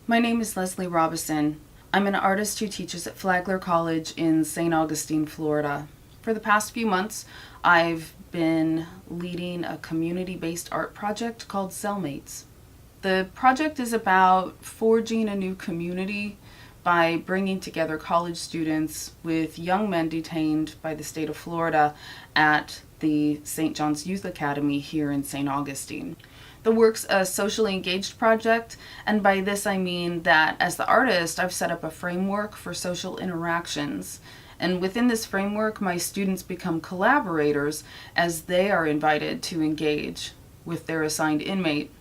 My name is Leslie Robison. I'm an artist who teaches at Flagler College in St. Augustine, Florida. For the past few months, I've been leading a community-based art project called Cellmates. The project is about forging a new community by bringing together college students with young men detained by the state of Florida at the St. John's Youth Academy here in St. Augustine. The work's a socially engaged project, and by this I mean that as the artist, I've set up a framework for social interactions. And within this framework, my students become collaborators as they are invited to engage with their assigned inmate.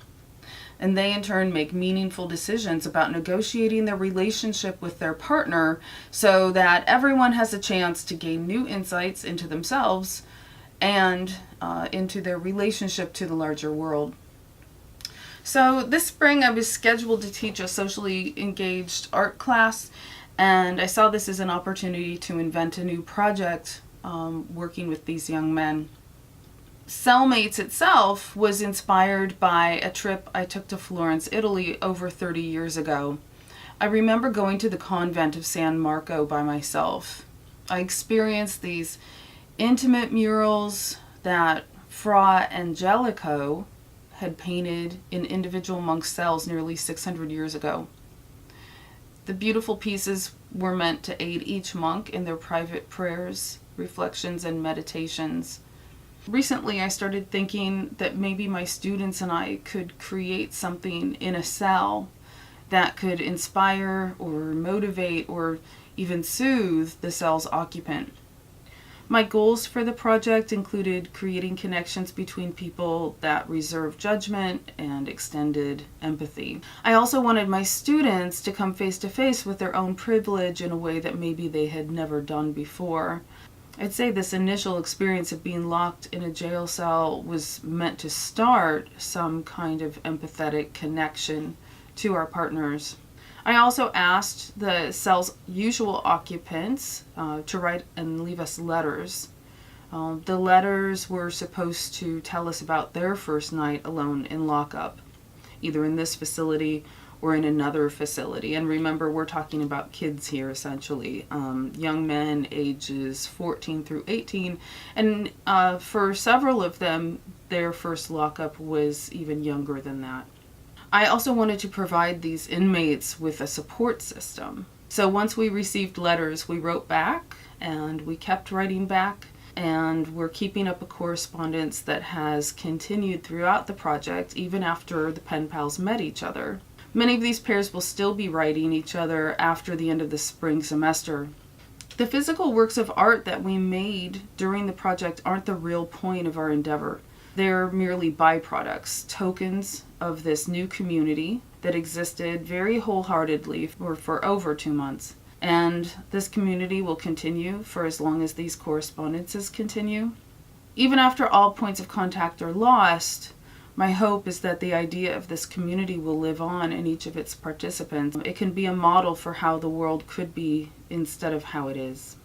And they in turn make meaningful decisions about negotiating their relationship with their partner so that everyone has a chance to gain new insights into themselves and into their relationship to the larger world. So this spring I was scheduled to teach a socially engaged art class, and I saw this as an opportunity to invent a new project working with these young men. Cellmates itself was inspired by a trip I took to Florence, Italy over 30 years ago. I remember going to the convent of San Marco by myself. I experienced these intimate murals that Fra Angelico had painted in individual monk cells nearly 600 years ago. The beautiful pieces were meant to aid each monk in their private prayers, reflections, and meditations. Recently, I started thinking that maybe my students and I could create something in a cell that could inspire or motivate or even soothe the cell's occupant. My goals for the project included creating connections between people that reserve judgment and extended empathy. I also wanted my students to come face to face with their own privilege in a way that maybe they had never done before. I'd say this initial experience of being locked in a jail cell was meant to start some kind of empathetic connection to our partners. I also asked the cell's usual occupants to write and leave us letters. The letters were supposed to tell us about their first night alone in lockup, either in this facility or in another facility. And remember, we're talking about kids here, essentially, young men ages 14 through 18. And for several of them, their first lockup was even younger than that. I also wanted to provide these inmates with a support system. So once we received letters, we wrote back, and we kept writing back, and we're keeping up a correspondence that has continued throughout the project, even after the pen pals met each other. Many of these pairs will still be writing each other after the end of the spring semester. The physical works of art that we made during the project aren't the real point of our endeavor. They're merely byproducts, tokens of this new community that existed very wholeheartedly for over 2 months. And this community will continue for as long as these correspondences continue. Even after all points of contact are lost, my hope is that the idea of this community will live on in each of its participants. It can be a model for how the world could be instead of how it is.